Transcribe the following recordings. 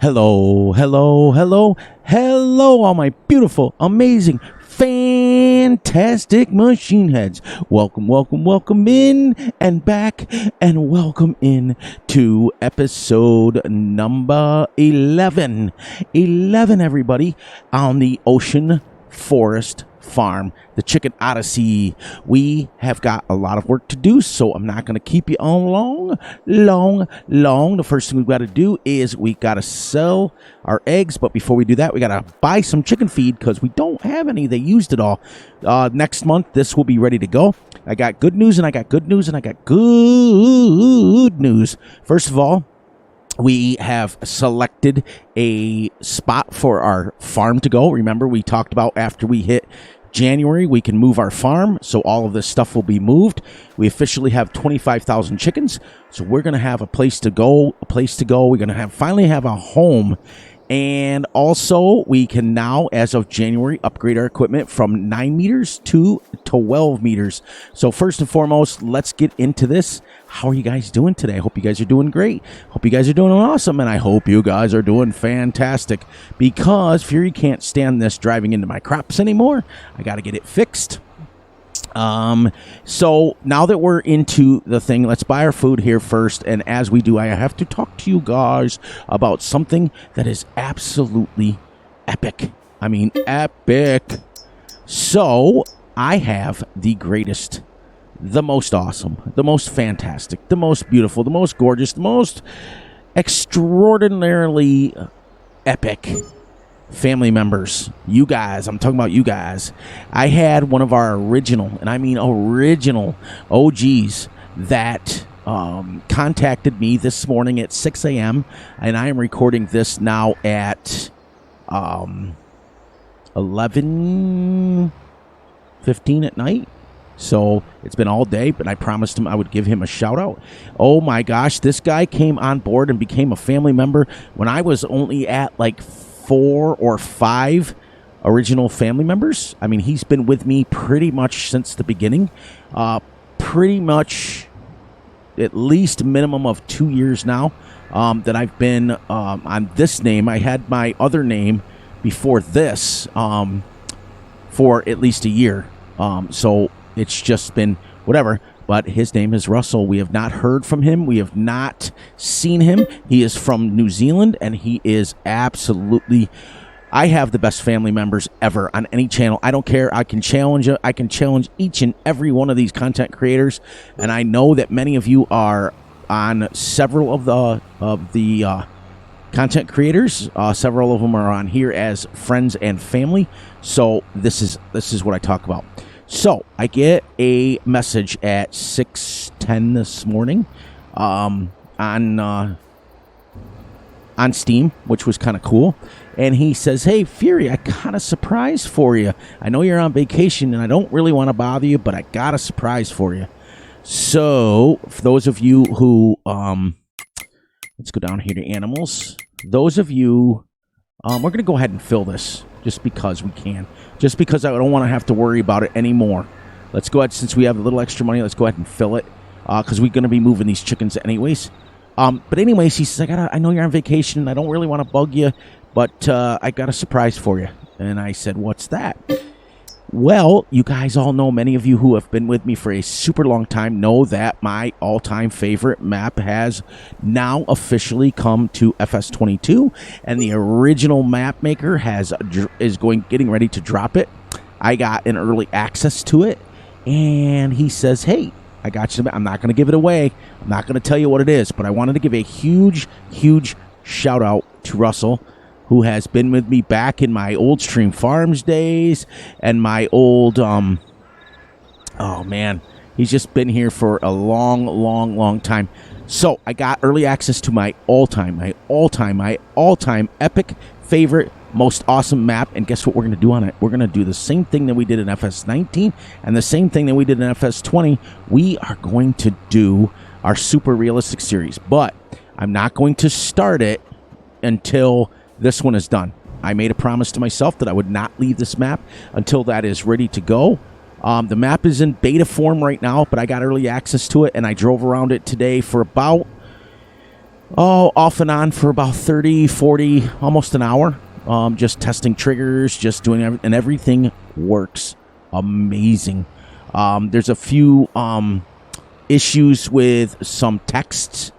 Hello, hello, hello, hello, all my beautiful, amazing, fantastic machine heads. Welcome, welcome, welcome in and back, and welcome in to episode number 11. 11, everybody, on the Ocean Forest Farm, the Chicken Odessey. We have got a lot of work to do, so I'm not going to keep you on long. The first thing we've got to do is we got to sell our eggs, but before we do that, we got to buy some chicken feed because we don't have any. They used it all. Next month, this will be ready to go. I got good news, and I got good news, and I got good news. First of all, we have selected a spot for our farm to go. Remember, we talked about after we hit January, we can move our farm, so all of this stuff will be moved. We officially have 25,000 chickens, so we're going to have a place to go, We're going to finally have a home. And also, we can now, as of January, upgrade our equipment from 9 meters to 12 meters. So first and foremost, let's get into this. How are you guys doing today? I hope you guys are doing great. Hope you guys are doing awesome, and I hope you guys are doing fantastic, because Fury can't stand this driving into my crops anymore. I got to get it fixed. So now that we're into the thing, let's buy our food here first. And as we do, I have to talk to you guys about something that is absolutely epic. I mean, epic. So I have the greatest, the most awesome, the most fantastic, the most beautiful, the most gorgeous, the most extraordinarily epic family members. You guys, I'm talking about you guys. I had one of our original, and I mean original OGs that contacted me this morning at 6 a.m. and I am recording this now at 11:15 at night. So it's been all day, but I promised him I would give him a shout out. Oh my gosh, this guy came on board and became a family member when I was only at like 4 or 5 original family members. I mean, he's been with me pretty much since the beginning. Pretty much at least a minimum of 2 years now that I've been on this name. I had my other name before this for at least a year. So it's just been whatever. But his name is Russell. We have not heard from him. We have not seen him. He is from New Zealand, and he is absolutely... I have the best family members ever on any channel. I don't care. I can challenge each and every one of these content creators, and I know that many of you are on several of the content creators. Several of them are on here as friends and family. So this is what I talk about. So I get a message at 6:10 this morning on Steam, which was kind of cool. And he says, "Hey, Fury, I got a surprise for you. I know you're on vacation, and I don't really want to bother you, but I got a surprise for you." So for those of you who, let's go down here to animals. Those of you, we're going to go ahead and fill this. Just because we can. Just because I don't want to have to worry about it anymore. Let's go ahead, since we have a little extra money, let's go ahead and fill it. Because we're going to be moving these chickens anyways. But anyways, he says, I know you're on vacation. I don't really want to bug you. But I got a surprise for you. And I said, what's that? Well, you guys all know, many of you who have been with me for a super long time know that my all-time favorite map has now officially come to Fs22, and the original map maker getting ready to drop it. I got an early access to it, and he says, "Hey, I got you. I'm not going to give it away. I'm not going to tell you what it is, but I wanted to give a huge shout out to Russell, who has been with me back in my old Stream Farms days and my old, oh man, he's just been here for a long time. So I got early access to my all-time epic favorite, most awesome map. And guess what we're going to do on it? We're going to do the same thing that we did in Fs19 and the same thing that we did in Fs20. We are going to do our super realistic series, but I'm not going to start it until this one is done. I made a promise to myself that I would not leave this map until that is ready to go. The map is in beta form right now, but I got early access to it, and I drove around it today for about Oh, off and on for about 30, 40, almost an hour. Just testing triggers, just doing everything, and everything works amazing. There's a few issues with some texts,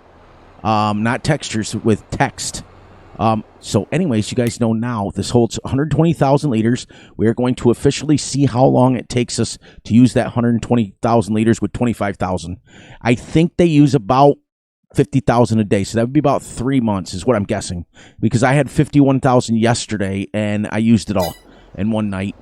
not textures, with text. So anyways, you guys know now this holds 120,000 liters. We are going to officially see how long it takes us to use that 120,000 liters with 25,000. I think they use about 50,000 a day. So that would be about 3 months is what I'm guessing, because I had 51,000 yesterday and I used it all in one night.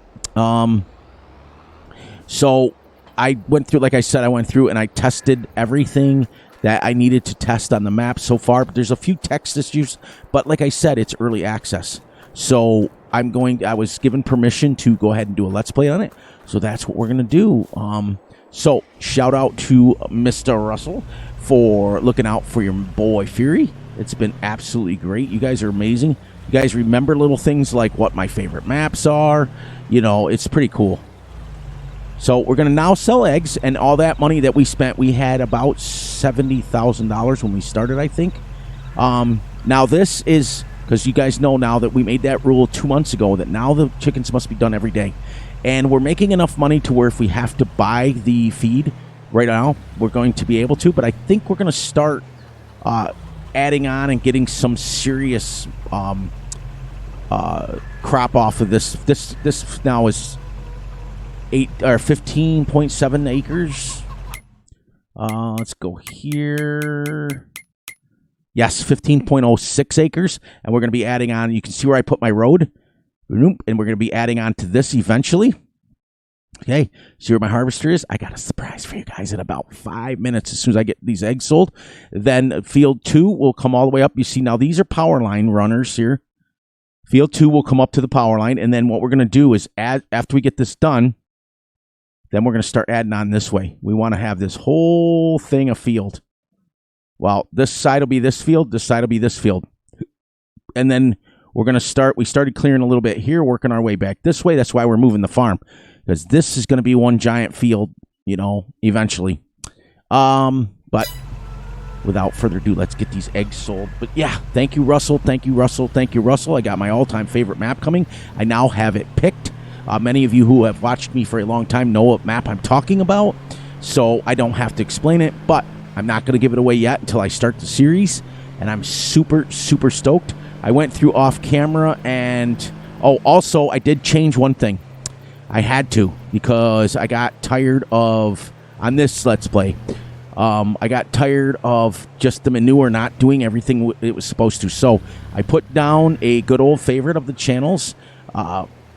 So I went through, like I said, I went through and I tested everything that I needed to test on the map so far, but there's a few text issues, but like I said, it's early access. So I was given permission to go ahead and do a Let's Play on it. So that's what we're going to do. So shout out to Mr. Russell for looking out for your boy Fury. It's been absolutely great. You guys are amazing. You guys remember little things like what my favorite maps are. You know, it's pretty cool. So we're going to now sell eggs, and all that money that we spent, we had about $70,000 when we started, I think. Now this is, because you guys know now that we made that rule 2 months ago, that now the chickens must be done every day. And we're making enough money to where if we have to buy the feed right now, we're going to be able to. But I think we're going to start adding on and getting some serious crop off of this. This now is 15.7 acres. Let's go here. Yes, 15.06 acres, and we're going to be adding on. You can see where I put my road, and we're going to be adding on to this eventually. Okay, see where my harvester is? I got a surprise for you guys in about 5 minutes as soon as I get these eggs sold. Then field 2 will come all the way up. You see now these are power line runners here. Field 2 will come up to the power line, and then what we're going to do is add, after we get this done, then we're going to start adding on this way. We want to have this whole thing a field. Well, this side will be this field. This side will be this field. And then we're going to start. We started clearing a little bit here, working our way back this way. That's why we're moving the farm, because this is going to be one giant field, you know, eventually. But without further ado, let's get these eggs sold. But yeah, thank you, Russell. Thank you, Russell. Thank you, Russell. I got my all-time favorite map coming. I now have it picked. Many of you who have watched me for a long time know what map I'm talking about, so I don't have to explain it, but I'm not going to give it away yet until I start the series, and I'm super, super stoked. I went through off camera, and also I did change one thing. I had to, because I got tired of, on this Let's Play, I got tired of just the manure not doing everything it was supposed to, so I put down a good old favorite of the channel's,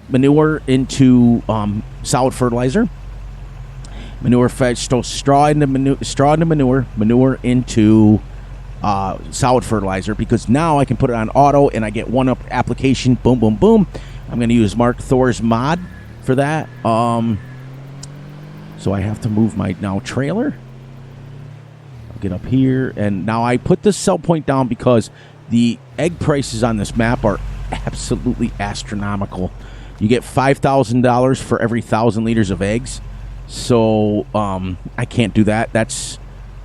manure into solid fertilizer, manure vegetable straw into manure, manure into solid fertilizer, because now I can put it on auto and I get one up application, boom, boom, boom. I'm going to use Mark Thor's mod for that. So I have to move my now trailer. I'll get up here, and now I put this sell point down because the egg prices on this map are absolutely astronomical. You get $5,000 for every 1,000 liters of eggs. So I can't do that. That's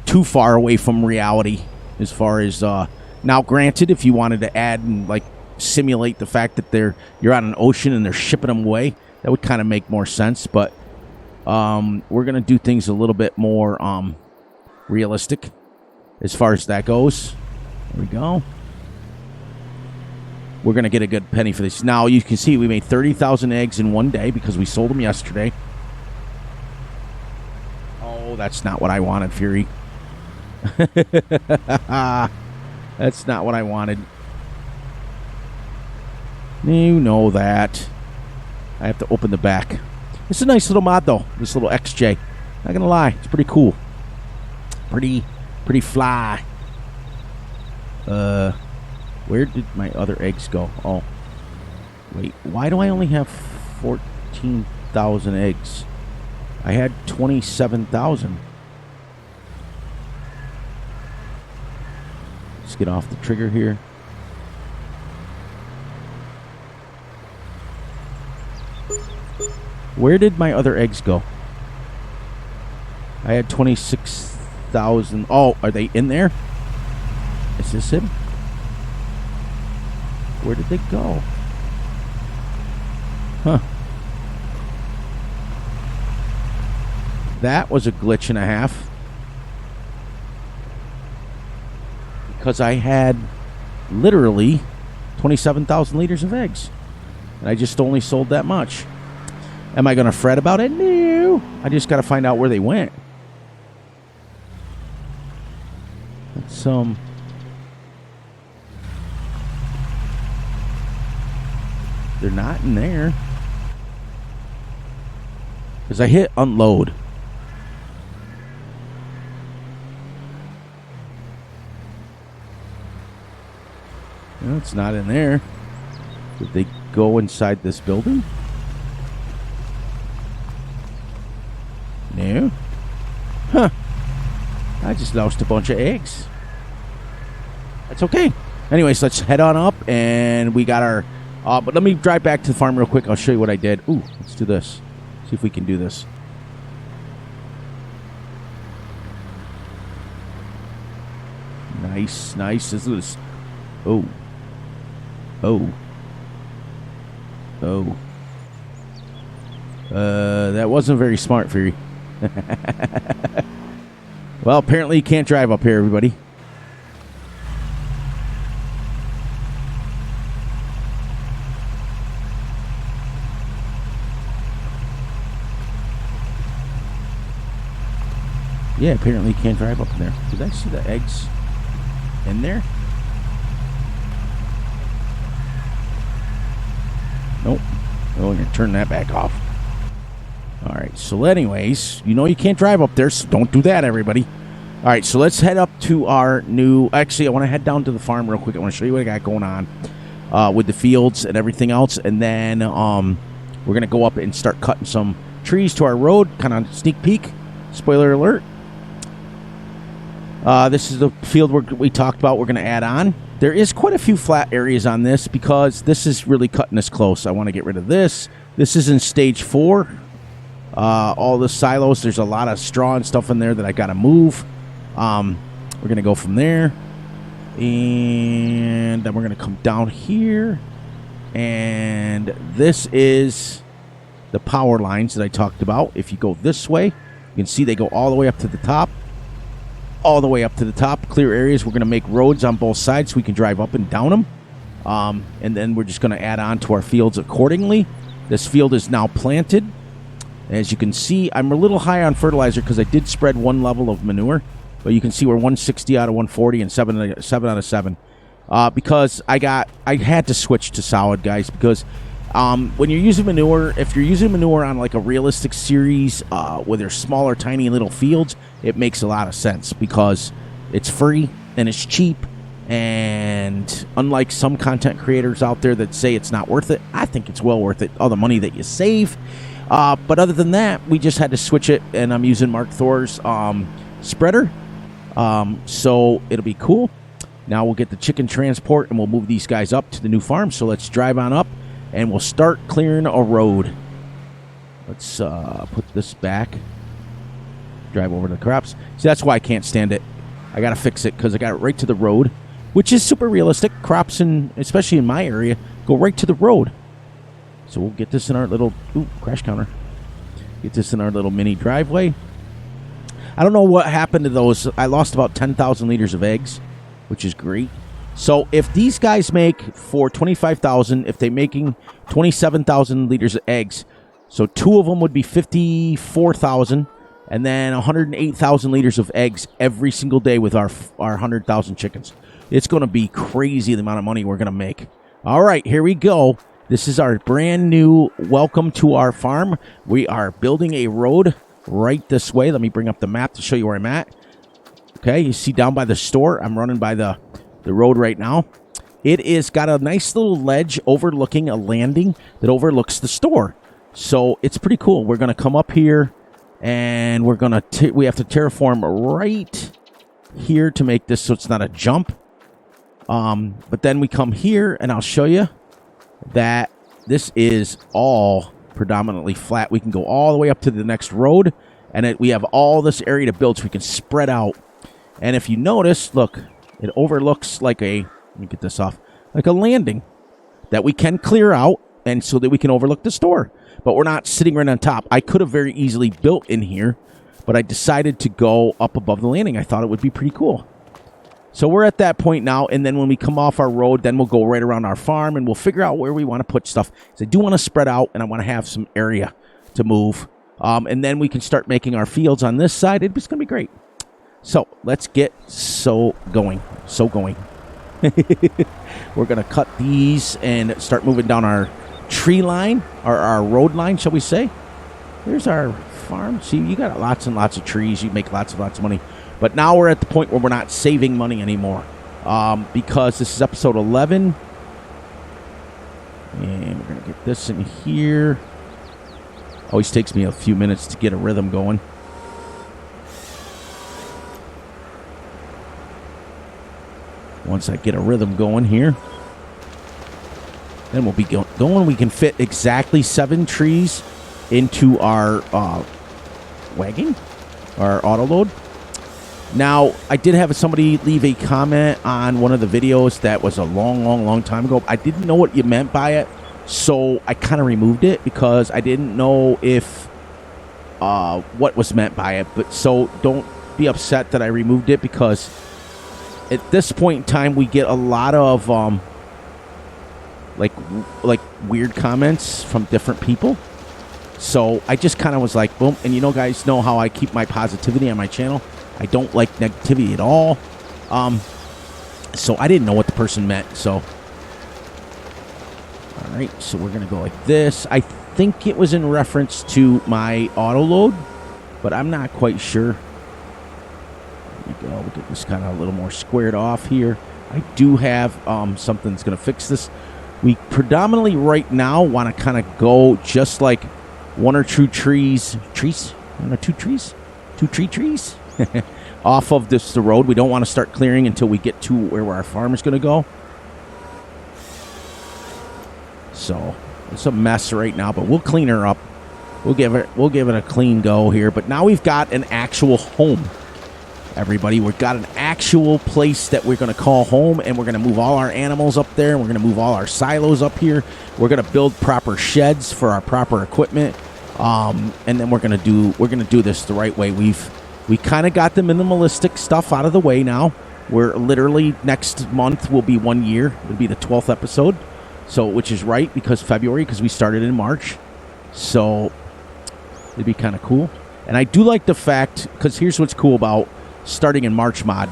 too far away from reality as far as now granted, if you wanted to add and like simulate the fact that you're on an ocean and they're shipping them away, that would kind of make more sense. But we're going to do things a little bit more realistic as far as that goes. There we go. We're going to get a good penny for this. Now, you can see we made 30,000 eggs in one day because we sold them yesterday. Oh, that's not what I wanted, Fury. That's not what I wanted. You know that. I have to open the back. It's a nice little mod, though. This little XJ. Not going to lie. It's pretty cool. Pretty fly. Where did my other eggs go? Oh, wait. Why do I only have 14,000 eggs? I had 27,000. Let's get off the trigger here. Where did my other eggs go? I had 26,000. Oh, are they in there? Is this him? Where did they go? Huh. That was a glitch and a half. Because I had literally 27,000 liters of eggs. And I just only sold that much. Am I going to fret about it? No. I just got to find out where they went. Let's, they're not in there. Because I hit unload. No, it's not in there. Did they go inside this building? No. Huh. I just lost a bunch of eggs. That's okay. Anyways, let's head on up, and we got our... but let me drive back to the farm real quick. I'll show you what I did. Ooh, let's do this. See if we can do this. Nice, nice. This is... Oh. Oh. Oh. That wasn't very smart, Fury. Well, apparently you can't drive up here, everybody. Yeah, apparently you can't drive up in there. Did I see the eggs in there? Nope. Oh, I'm going to turn that back off. All right, so anyways, you know you can't drive up there, so don't do that, everybody. All right, so let's head up to our new... Actually, I want to head down to the farm real quick. I want to show you what I got going on with the fields and everything else. And then we're going to go up and start cutting some trees to our road. Kind of sneak peek. Spoiler alert. This is the field we talked about we're going to add on. There is quite a few flat areas on this because this is really cutting us close. I want to get rid of this. This is in stage 4. All the silos, there's a lot of straw and stuff in there that I got to move. We're going to go from there. And then we're going to come down here. And this is the power lines that I talked about. If you go this way, you can see they go all the way up to the top. All the way up to the top. Clear areas. We're going to make roads on both sides so we can drive up and down them. And then we're just going to add on to our fields accordingly. This field is now planted. As you can see, I'm a little high on fertilizer because I did spread one level of manure. But you can see we're 160 out of 140 and 7 out of 7. Because I had to switch to solid, guys. Because when you're using manure, if you're using manure on like a realistic series where there's smaller, tiny little fields, it makes a lot of sense because it's free and it's cheap. And unlike some content creators out there that say it's not worth it, I think it's well worth it. All the money that you save. But other than that, we just had to switch it, and I'm using Mark Thor's spreader. So it'll be cool. Now we'll get the chicken transport, and we'll move these guys up to the new farm. So let's drive on up, and we'll start clearing a road. Let's put this back. Drive over to the crops. See, that's why I can't stand it. I got to fix it because I got it right to the road, which is super realistic. Crops, especially in my area, go right to the road. So we'll get this in our little... Ooh, crash counter. Get this in our little mini driveway. I don't know what happened to those. I lost about 10,000 liters of eggs, which is great. So if these guys make for 25,000, if they're making 27,000 liters of eggs, so 2 of them would be 54,000, and then 108,000 liters of eggs every single day with our 100,000 chickens. It's going to be crazy the amount of money we're going to make. All right, here we go. This is our brand new welcome to our farm. We are building a road right this way. Let me bring up the map to show you where I'm at. Okay, you see down by the store. I'm running by the road right now. It is got a nice little ledge overlooking a landing that overlooks the store. So it's pretty cool. We're going to come up here, and we have to terraform right here to make this so it's not a jump. But then we come here, and I'll show you that this is all predominantly flat. We can go all the way up to the next road, and we have all this area to build so we can spread out. And if you notice, look, It overlooks like a, let me get this off, like a landing that we can clear out and so that we can overlook the store. But we're not sitting right on top. I could have very easily built in here, but I decided to go up above the landing. I thought it would be pretty cool. So we're at that point now, and then when we come off our road, then we'll go right around our farm, and we'll figure out where we want to put stuff. So I do want to spread out, and I want to have some area to move. And then we can start making our fields on this side. It's going to be great. So let's get going. We're going to cut these and start moving down our tree line, or our road line, shall we say. There's our farm. See, you got lots and lots of trees. You make lots of money. But now we're at the point where we're not saving money anymore, because this is episode 11. And we're going to get this in here. Always takes me a few minutes to get a rhythm going. Once I get a rhythm going here, then we'll be going. We can fit exactly 7 trees into our wagon, our auto load. Now, I did have somebody leave a comment on one of the videos that was a long time ago. I didn't know what you meant by it, so I kind of removed it because I didn't know if what was meant by it. But so don't be upset that I removed it, because at this point in time we get a lot of like weird comments from different people. So I just kind of was like, boom. And you know, guys know how I keep my positivity on my channel. I don't like negativity at all. So I didn't know what the person meant. So, all right. So we're going to go like this. I think it was in reference to my auto load, but I'm not quite sure. There we go. We'll get this kind of a little more squared off here. I do have something that's going to fix this. We predominantly right now want to kind of go just like one or two trees off of the road. We don't want to start clearing until we get to where our farm is going to go. So it's a mess right now, but we'll clean her up. We'll give it a clean go here. But now we've got an actual home, everybody. We've got an actual place that we're going to call home, and we're going to move all our animals up there, and we're going to move all our silos up here. We're going to build proper sheds for our proper equipment. And then we're gonna do this the right way. We kind of got the minimalistic stuff out of the way now. We're literally, next month will be 1 year. It'll be the 12th episode, so which is right because we started in March, so it'd be kind of cool. And I do like the fact, because here's what's cool about starting in March mod.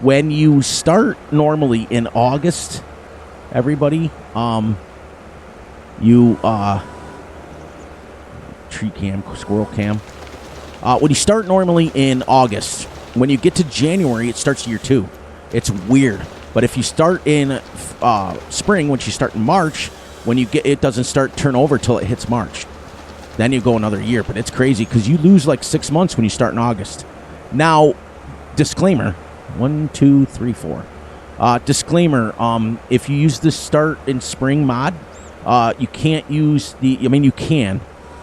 When you start normally in August, everybody, tree cam, squirrel cam. When you start normally in August, when you get to January, it starts year 2. It's weird. But if you start in spring, once you start in March, when you get, it doesn't start turnover till it hits March. Then you go another year. But it's crazy because you lose like 6 months when you start in August. Now, disclaimer, 1, 2, 3, 4. Disclaimer, if you use the start in spring mod, you can't use you can,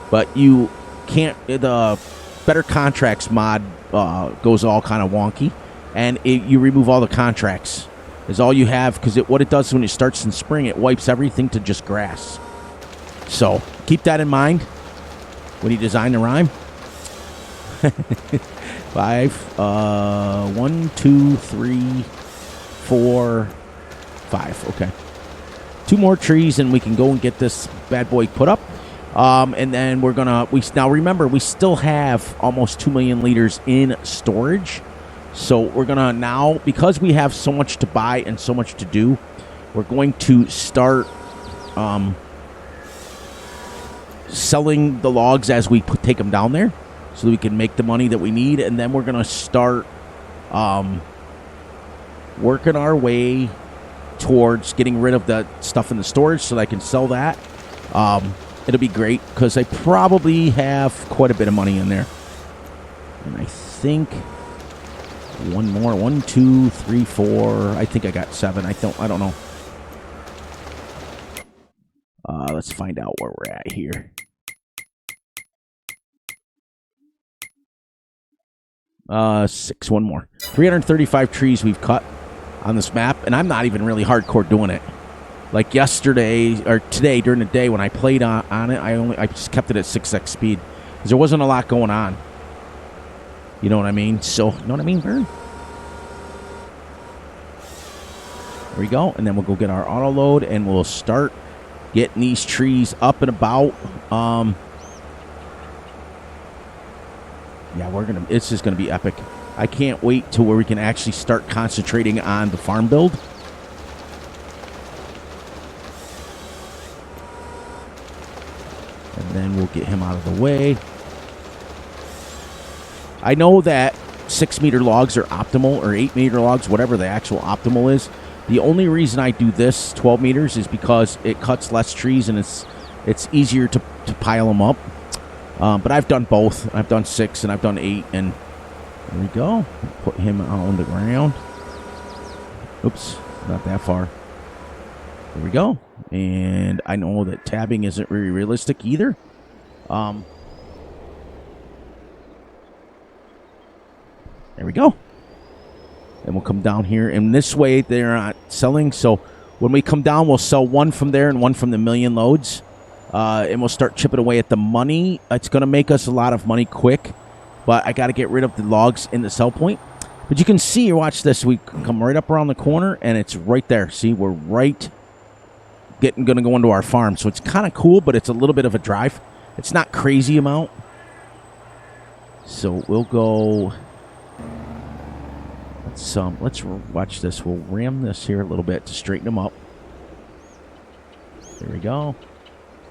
but you can't, the better contracts mod goes all kind of wonky, and you remove all the contracts is all you have, because what it does when it starts in spring, it wipes everything to just grass. So keep that in mind when you design the rhyme. 5, 1, 2, 3, 4, 5. Okay. 2 more trees and we can go and get this bad boy put up. And then we're gonna, now remember, we still have almost 2 million liters in storage. So we're gonna now, because we have so much to buy and so much to do, we're going to start selling the logs as we take them down there, so that we can make the money that we need. And then we're gonna start working our way towards getting rid of the stuff in the storage so that I can sell that. It'll be great because I probably have quite a bit of money in there. And I think one more, 1, 2, 3, 4. I think I got 7. I don't know. Let's find out where we're at here. 6, one more. 335 trees we've cut on this map, and I'm not even really hardcore doing it. Like yesterday, or today, during the day when I played on it, I just kept it at 6x speed. Because there wasn't a lot going on. You know what I mean? So, you know what I mean, Vern? There we go. And then we'll go get our auto load, and we'll start getting these trees up and about. Yeah, it's just gonna be epic. I can't wait to where we can actually start concentrating on the farm build. And then we'll get him out of the way. I know that 6-meter logs are optimal, or 8-meter logs, whatever the actual optimal is. The only reason I do this 12 meters is because it cuts less trees and it's easier to pile them up. But I've done both. I've done 6 and I've done 8, and there we go. Put him on the ground. Oops, not that far. There we go. And I know that tabbing isn't very realistic either. There we go. And we'll come down here. And this way they're not selling. So when we come down, we'll sell one from there and one from the million loads. And we'll start chipping away at the money. It's going to make us a lot of money quick. But I got to get rid of the logs in the sell point. But you can see, watch this. We come right up around the corner, and it's right there. See, we're right going to go into our farm. So it's kind of cool, but it's a little bit of a drive. It's not crazy amount. So we'll go... Let's watch this. We'll ram this here a little bit to straighten them up. There we go.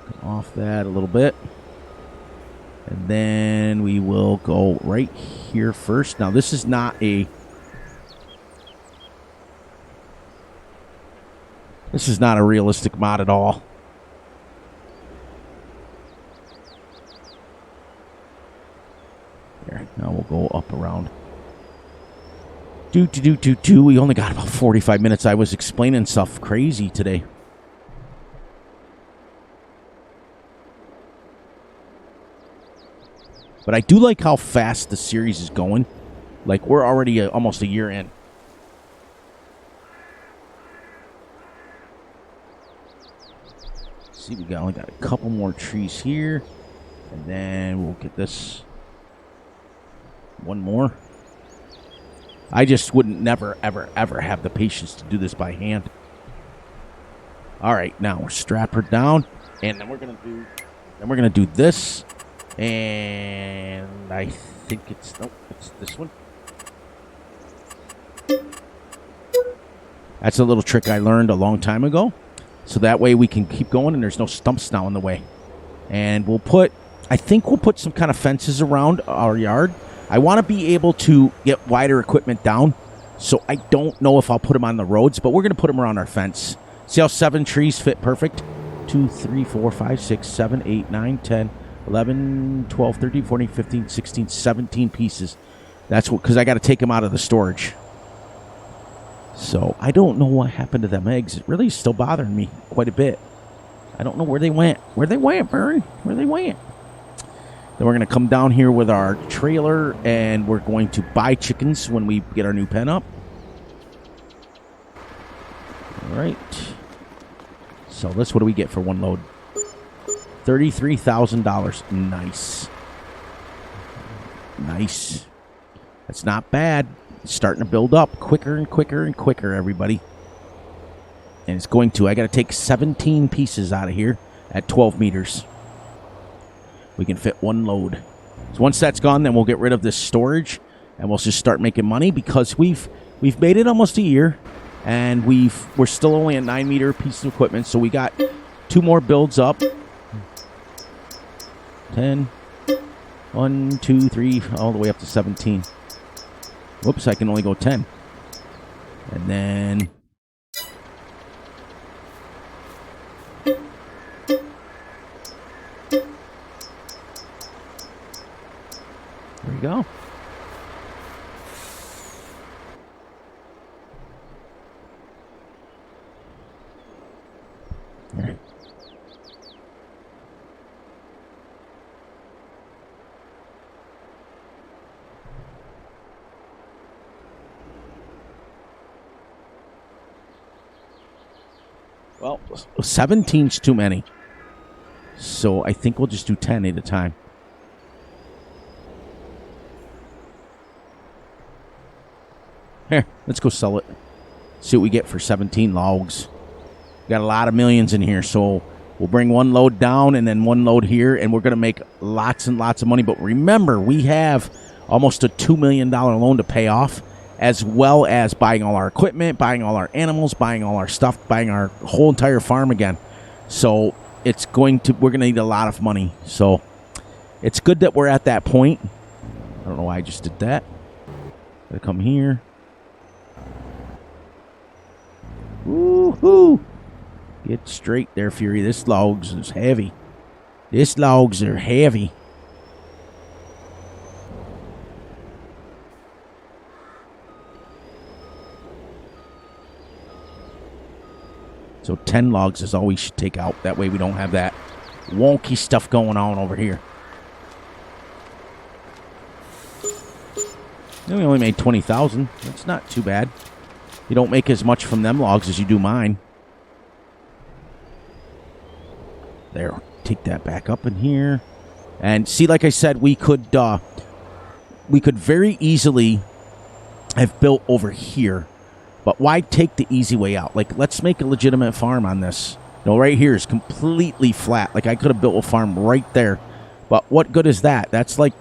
Come off that a little bit. And then we will go right here first. Now, this is not a... This is not a realistic mod at all. There. Now we'll go up around. We only got about 45 minutes. I was explaining stuff crazy today. But I do like how fast the series is going. Like, we're already almost a year in. See, we only got a couple more trees here. And then we'll get this. One more. I just wouldn't never, ever, ever have the patience to do this by hand. All right, now we're strap her down, and then we're gonna do this, and I think it's this one. That's a little trick I learned a long time ago, so that way we can keep going, and there's no stumps now in the way. And I think we'll put some kind of fences around our yard. I want to be able to get wider equipment down, so I don't know if I'll put them on the roads, but we're going to put them around our fence. See how 7 trees fit perfect? 2, 3, 4, 5, 6, 7, 8, 9, 10, 11, 12, 13, 14, 15, 16, 17 pieces. That's what, because I got to take them out of the storage. So I don't know what happened to them eggs. It really is still bothering me quite a bit. I don't know where they went. Where they went, Burn? Where they went? Then we're going to come down here with our trailer, and we're going to buy chickens when we get our new pen up. All right. So what do we get for one load? $33,000. Nice. Nice. That's not bad. It's starting to build up quicker and quicker and quicker, everybody. And it's going to. I got to take 17 pieces out of here at 12 meters. We can fit one load. So once that's gone, then we'll get rid of this storage, and we'll just start making money, because we've made it almost a year, and we're still only a 9-meter piece of equipment. So we got 2 more builds up. 10, 1, 2, 3, all the way up to 17. Whoops, I can only go 10. And then there we go. There. Well, 17's too many. So I think we'll just do 10 at a time. Here, let's go sell it. See what we get for 17 logs. Got a lot of millions in here, so we'll bring one load down and then one load here, and we're going to make lots and lots of money. But remember, we have almost a $2 million loan to pay off, as well as buying all our equipment, buying all our animals, buying all our stuff, buying our whole entire farm again. So we're going to need a lot of money. So it's good that we're at that point. I don't know why I just did that. Gotta come here. Woohoo! Get straight there, Fury. This logs is heavy. This logs are heavy. So 10 logs is all we should take out. That way we don't have that wonky stuff going on over here. Then we only made 20,000. That's not too bad. You don't make as much from them logs as you do mine. There, take that back up in here. And see, like I said, we could very easily have built over here. But why take the easy way out? Like, let's make a legitimate farm on this. You know, right here is completely flat. Like, I could have built a farm right there. But what good is that? That's like,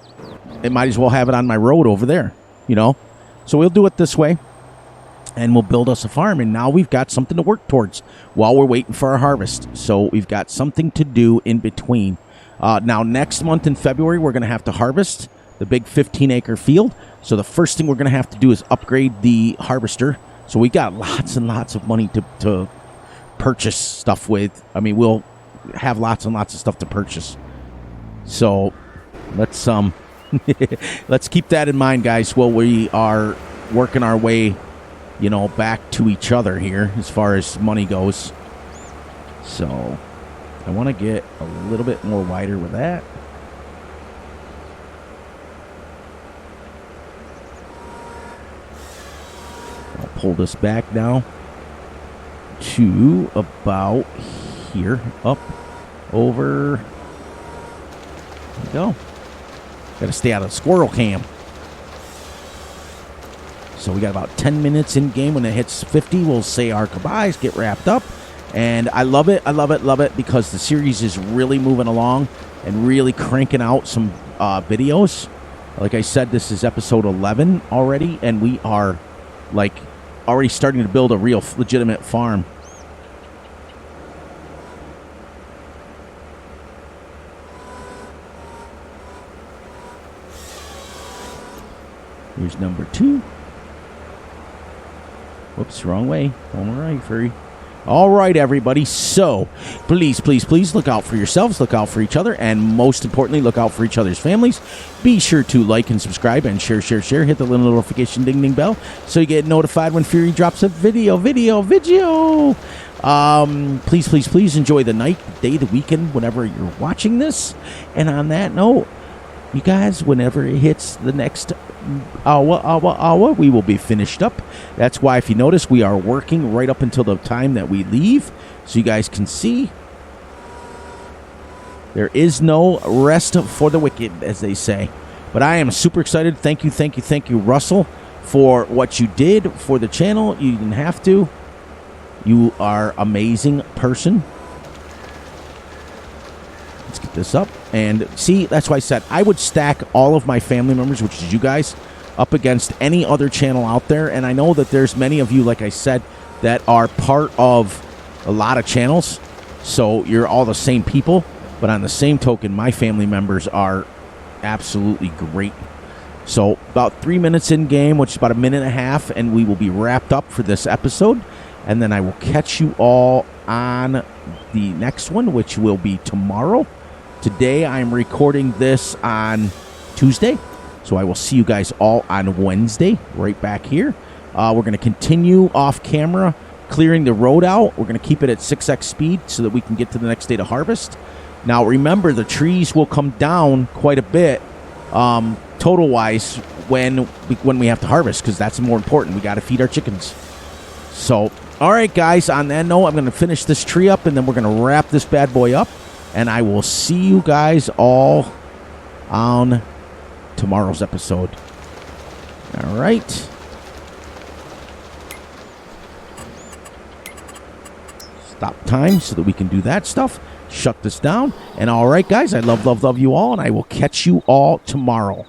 it might as well have it on my road over there, you know? So we'll do it this way. And we'll build us a farm. And now we've got something to work towards while we're waiting for our harvest. So we've got something to do in between. Now, next month in February, we're going to have to harvest the big 15-acre field. So the first thing we're going to have to do is upgrade the harvester. So we got lots and lots of money to purchase stuff with. I mean, we'll have lots and lots of stuff to purchase. So let's let's keep that in mind, guys, while we are working our way, you know, back to each other here as far as money goes. So I want to get a little bit more wider with that. I'll pull this back now to about here, up, over. There we go. Got to stay out of squirrel cam. So we got about 10 minutes in game. When it hits 50, we'll say our goodbyes, get wrapped up. And I love it, love it, because the series is really moving along and really cranking out some videos. Like I said, this is episode 11 already, and we are, like, already starting to build a real legitimate farm. Here's number 2. Whoops, wrong way. All right, Furry. All right, everybody. So, please, please, please look out for yourselves, look out for each other, and most importantly, look out for each other's families. Be sure to like and subscribe and share. Hit the little notification ding bell so you get notified when Fury drops a video. Please, please, please enjoy the night, the day, the weekend, whenever you're watching this. And on that note, you guys, whenever it hits the next hour, we will be finished up. That's why, if you notice, we are working right up until the time that we leave, so you guys can see. There is no rest for the wicked, as they say. But I am super excited. Thank you, Russell, for what you did for the channel. You didn't have to. You are an amazing person. Let's get this up. And see, that's why I said I would stack all of my family members, which is you guys, up against any other channel out there. And I know that there's many of you, like I said, that are part of a lot of channels. So you're all the same people. But on the same token, my family members are absolutely great. So about 3 minutes in game, which is about a minute and a half, and we will be wrapped up for this episode. And then I will catch you all on the next one, which will be tomorrow. Today, I'm recording this on Tuesday, so I will see you guys all on Wednesday, right back here. We're going to continue off camera, clearing the road out. We're going to keep it at 6x speed so that we can get to the next day to harvest. Now, remember, the trees will come down quite a bit, total-wise, when we have to harvest, because that's more important. We got to feed our chickens. So All right, guys, on that note, I'm going to finish this tree up, and then we're going to wrap this bad boy up. And I will see you guys all on tomorrow's episode. All right. Stop time so that we can do that stuff. Shut this down. And all right, guys, I love you all, and I will catch you all tomorrow.